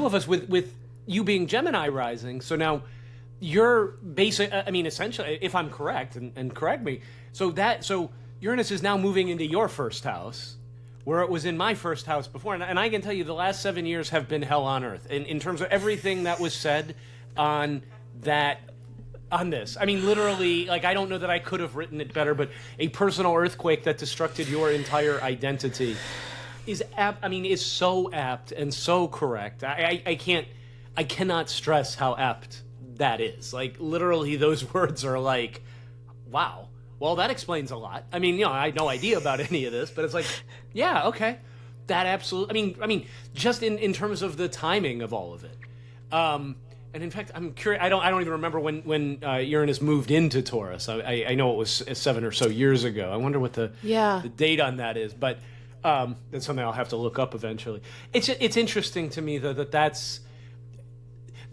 of us with you being Gemini rising. So now you're essentially, if I'm correct, and correct me. So Uranus is now moving into your first house, where it was in my first house before. And I can tell you the last 7 years have been hell on earth in terms of everything that was said on this. I mean, literally, like, I don't know that I could have written it better, but a personal earthquake that destructed your entire identity is so apt and so correct. I cannot stress how apt that is. Like, literally, those words are like, wow. Well, that explains a lot. I mean, I had no idea about any of this, but it's like, yeah, okay. That absolutely, I mean, just in terms of the timing of all of it. And in fact, I'm curious, I don't even remember when Uranus moved into Taurus. I know it was 7 or so years ago. I wonder what the date on that is, but that's something I'll have to look up eventually. It's interesting to me, though, that's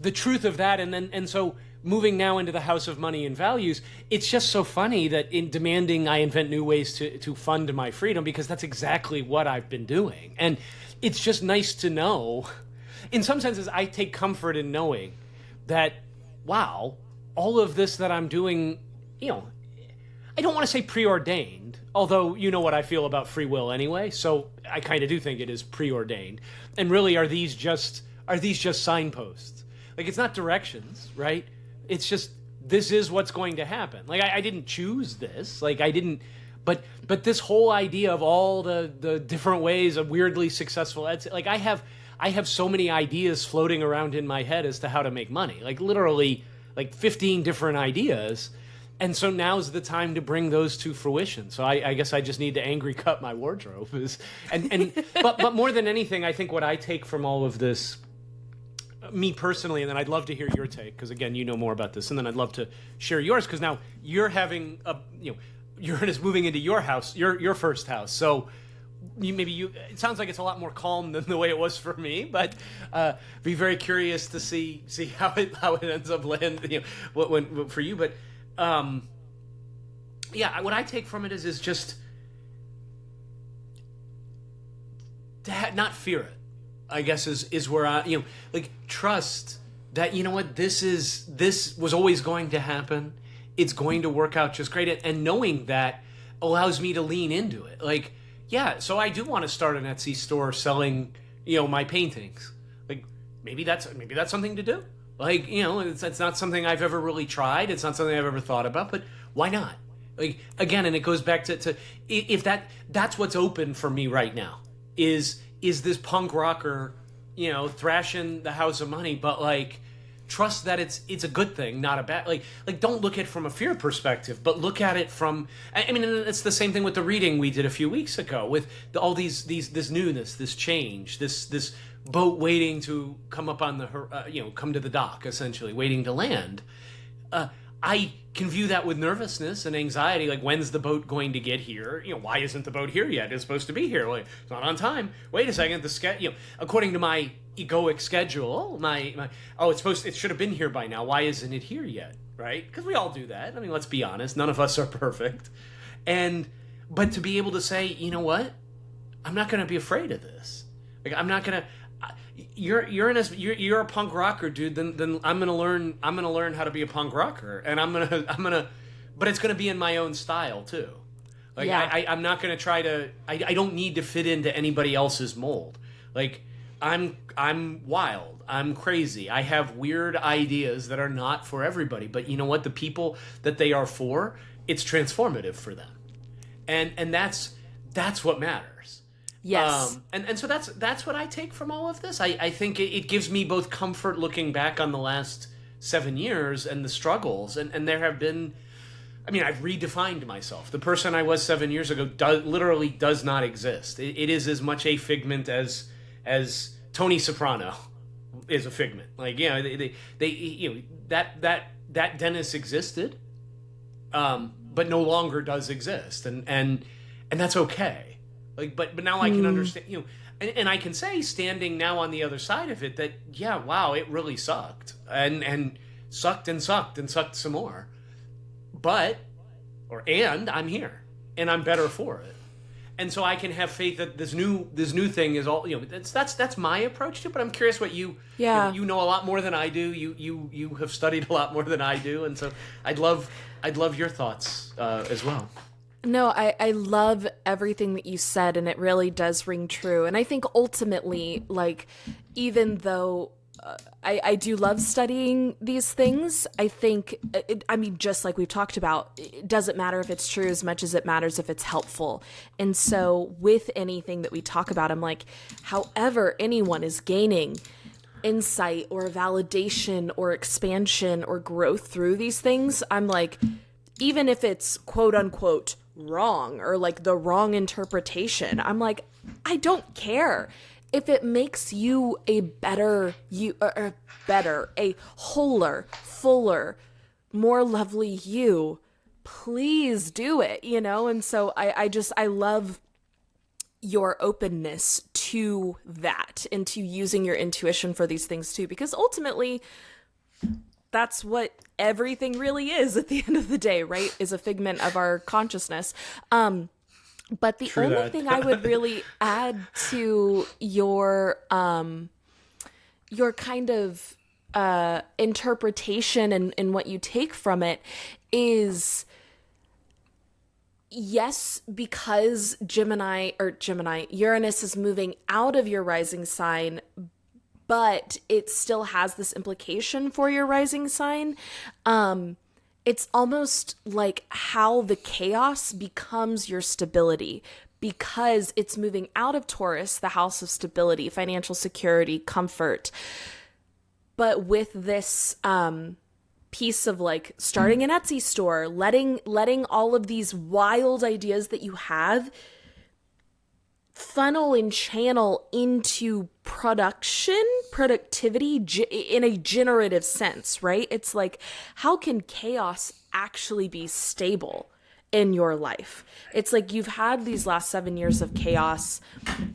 the truth of that, and so moving now into the house of money and values, it's just so funny that in demanding I invent new ways to fund my freedom, because that's exactly what I've been doing. And it's just nice to know. In some senses, I take comfort in knowing that, wow, all of this that I'm doing, I don't want to say preordained, although you know what I feel about free will anyway, so I kind of do think it is preordained. And really, are these just signposts? Like, it's not directions, right? It's just, this is what's going to happen. Like, I didn't choose this. Like, I didn't, but this whole idea of all the different ways of weirdly successful, like, I have so many ideas floating around in my head as to how to make money. Like, literally, like 15 different ideas. And so now's the time to bring those to fruition. So I guess I just need to angry cut my wardrobe. But more than anything, I think what I take from all of this, me personally, and then I'd love to hear your take, because again, you know more about this, and then I'd love to share yours, because now you're having Uranus moving into your house, your first house. So it sounds like it's a lot more calm than the way it was for me, but be very curious to see how it ends up landing, what for you. But what I take from it is just to not fear it, I guess, is where I, trust that, this was always going to happen. It's going to work out just great. And knowing that allows me to lean into it. Like, yeah, so I do want to start an Etsy store selling, my paintings. Like, maybe that's something to do. Like, it's not something I've ever really tried. It's not something I've ever thought about, but why not? Like, again, and it goes back to if that's what's open for me right now is this punk rocker, thrashing the house of money, but like, trust that it's a good thing, not a bad, like don't look at it from a fear perspective, but look at it from, I mean, it's the same thing with the reading we did a few weeks ago with all this newness, this change, this boat waiting to come up on the, come to the dock, essentially waiting to land. I can view that with nervousness and anxiety, like, when's the boat going to get here? Why isn't the boat here yet? It's supposed to be here. Like, it's not on time. Wait a second, according to my egoic schedule, it should have been here by now. Why isn't it here yet? Right? Because we all do that. I mean, let's be honest. None of us are perfect. But to be able to say, you know what? I'm not going to be afraid of this. Like, I'm not going to. You're a punk rocker, dude. Then I'm gonna learn how to be a punk rocker, and I'm gonna, but it's gonna be in my own style too. Like, yeah. I'm not gonna try to. I don't need to fit into anybody else's mold. Like, I'm wild. I'm crazy. I have weird ideas that are not for everybody. But you know what? The people that they are for, it's transformative for them, and that's what matters. Yes. And so that's what I take from all of this. I think it gives me both comfort looking back on the last 7 years and the struggles. And there have been, I mean, I've redefined myself. The person I was 7 years ago literally does not exist. It is as much a figment as Tony Soprano is a figment. Like, that Dennis existed, but no longer does exist. And that's okay. Like, but now I can understand, and I can say, standing now on the other side of it, that, yeah, wow, it really sucked, and sucked and sucked and sucked some more, and I'm here, and I'm better for it, and so I can have faith that this new thing is all, that's my approach to it. But I'm curious what you know a lot more than I do. You have studied a lot more than I do, and so I'd love your thoughts as well. No, I love everything that you said, and it really does ring true. And I think ultimately, like, even though I do love studying these things, I think, just like we've talked about, it doesn't matter if it's true as much as it matters if it's helpful. And so with anything that we talk about, I'm like, however anyone is gaining insight or validation or expansion or growth through these things, I'm like, even if it's quote unquote wrong or like the wrong interpretation, I'm like, I don't care. If it makes you a better, a wholer, fuller, more lovely you, please do it, And so I love your openness to that and to using your intuition for these things too, because ultimately that's what everything really is at the end of the day, right? Is a figment of our consciousness. But the only thing I would really add to your kind of interpretation and what you take from it is, yes, because Uranus is moving out of your rising sign, but it still has this implication for your rising sign. It's almost like how the chaos becomes your stability, because it's moving out of Taurus, the house of stability, financial security, comfort. But with this piece of like starting an Etsy store, letting all of these wild ideas that you have funnel and channel into productivity in a generative sense, right? It's like, how can chaos actually be stable in your life? It's like you've had these last 7 years of chaos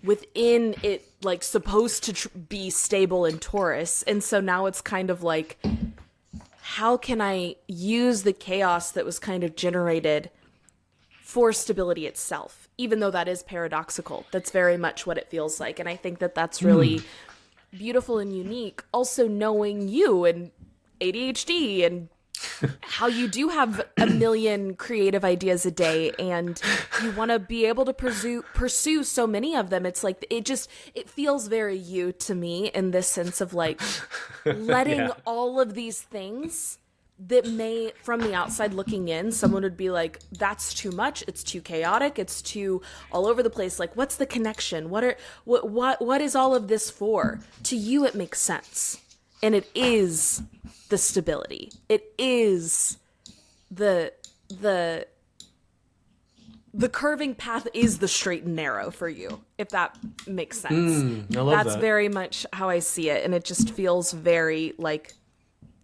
within it, like supposed to be stable in Taurus. And so now it's kind of like, how can I use the chaos that was kind of generated for stability itself, even though that is paradoxical? That's very much what it feels like. And I think that that's really beautiful and unique. Also knowing you and ADHD and how you do have a million creative ideas a day and you want to be able to pursue so many of them. It's like, it feels very you to me in this sense of like letting all of these things that may, from the outside looking in, someone would be like, that's too much. It's too chaotic. It's too all over the place. Like, what's the connection? What is all of this for? To you, it makes sense. And it is the stability. It is the curving path is the straight and narrow for you, if that makes sense. I love That's very much how I see it. And it just feels very like,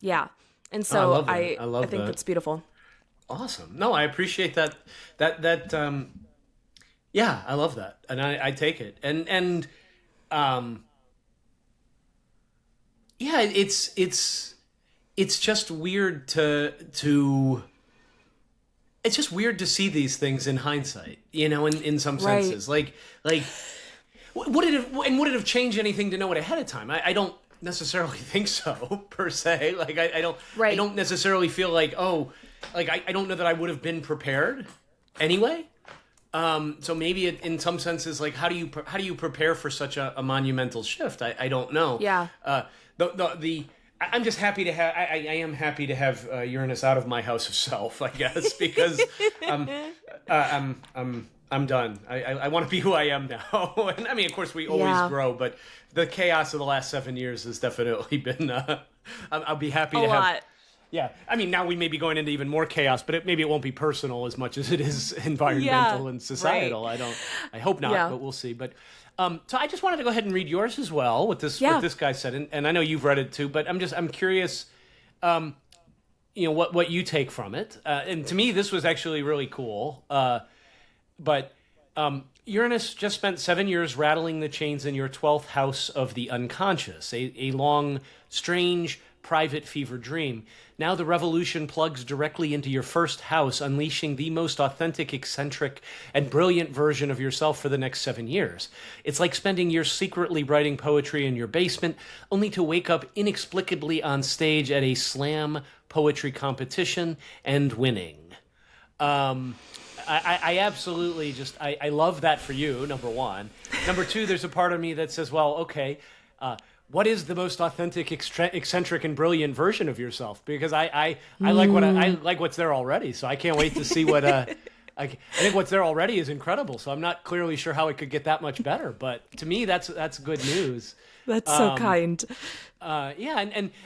yeah. And so I think that's beautiful. Awesome. No, I appreciate that. Yeah, I love that. And I take it. And yeah, it's just weird to it's just weird to see these things in hindsight, in some senses. Right. Like would it have changed anything to know it ahead of time? I don't necessarily think so, per se. Like I don't necessarily feel like, I don't know that I would have been prepared anyway. So maybe in some senses, like how do you prepare for such a monumental shift? I don't know. Yeah. I'm just happy to have. I am happy to have Uranus out of my house of self, I guess, because I'm done. I want to be who I am now. And I mean, of course, we always grow, but the chaos of the last 7 years has definitely been. I'll be happy to have. Lot. Yeah, I mean, now we may be going into even more chaos, but maybe it won't be personal as much as it is environmental and societal. Right. I hope not, but we'll see. But so I just wanted to go ahead and read yours as well. What this guy said, and I know you've read it too, but I'm curious. What you take from it, and to me, this was actually really cool. But Uranus just spent 7 years rattling the chains in your 12th house of the unconscious, a long, strange, private fever dream. Now the revolution plugs directly into your first house, unleashing the most authentic, eccentric, and brilliant version of yourself for the next 7 years. It's like spending years secretly writing poetry in your basement, only to wake up inexplicably on stage at a slam poetry competition and winning. I absolutely I love that for you, number one. Number two, there's a part of me that says, well, okay, what is the most authentic, eccentric, and brilliant version of yourself? Because I like I like what's there already, so I can't wait to see what. I think what's there already is incredible, so I'm not clearly sure how it could get that much better. But to me, that's good news. That's so kind. Yeah,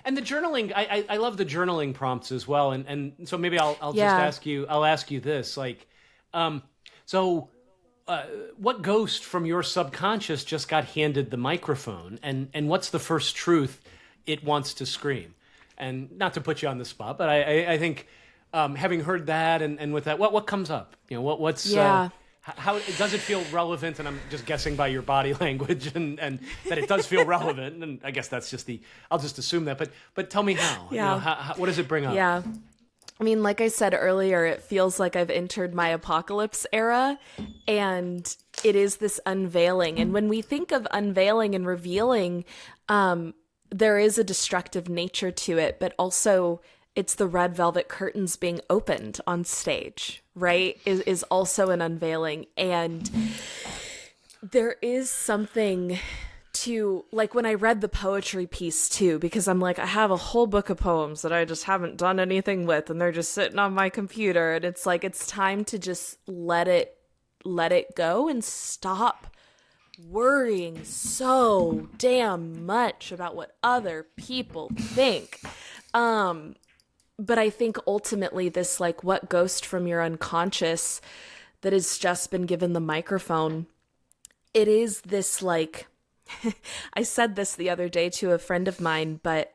and the journaling, I love the journaling prompts as well, and so maybe I'll just ask you this, like, what ghost from your subconscious just got handed the microphone, and what's the first truth it wants to scream? And not to put you on the spot, but I think having heard that and with that, what comes up? You know, what's how does it feel relevant? And I'm just guessing by your body language and that it does feel relevant. And I guess that's just I'll just assume that. But tell me how. Yeah. You know, how what does it bring up? Yeah. I mean, like I said earlier, it feels like I've entered my apocalypse era, and it is this unveiling. And when we think of unveiling and revealing, there is a destructive nature to it, but also it's the red velvet curtains being opened on stage, right? Is also an unveiling. And there is something to, like, when I read the poetry piece too, because I'm like, I have a whole book of poems that I just haven't done anything with, and they're just sitting on my computer, and it's like, it's time to just let it go and stop worrying so damn much about what other people think. But I think ultimately this, like, what ghost from your unconscious that has just been given the microphone, it is this, like, I said this the other day to a friend of mine, but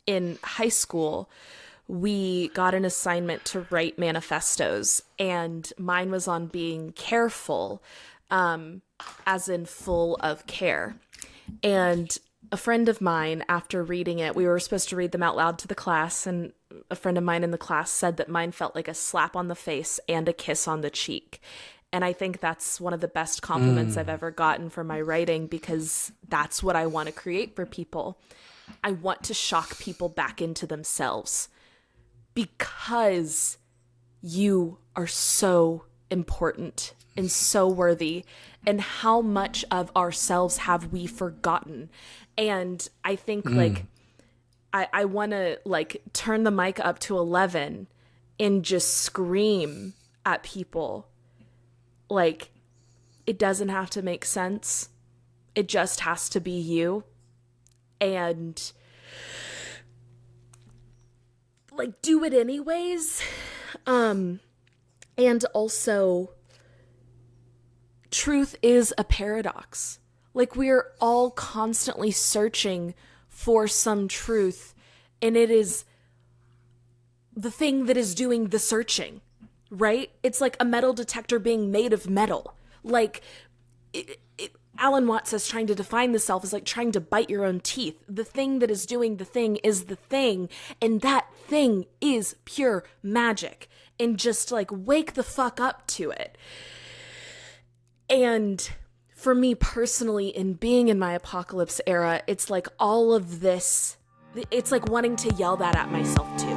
in high school, we got an assignment to write manifestos, and mine was on being careful, as in full of care. And a friend of mine, after reading it, we were supposed to read them out loud to the class, and a friend of mine in the class said that mine felt like a slap on the face and a kiss on the cheek. And I think that's one of the best compliments I've ever gotten for my writing, because that's what I want to create for people. I want to shock people back into themselves, because you are so important and so worthy. And how much of ourselves have we forgotten? And I think like I want to like turn the mic up to 11 and just scream at people. Like, it doesn't have to make sense. It just has to be you. And like, do it anyways. And also, truth is a paradox. Like, we're all constantly searching for some truth, and it is the thing that is doing the searching. Right? It's like a metal detector being made of metal. Like, Alan Watts says trying to define the self is like trying to bite your own teeth. The thing that is doing the thing is the thing, and that thing is pure magic. And just like wake the fuck up to it. And for me personally, in being in my apocalypse era, it's like all of this, it's like wanting to yell that at myself too.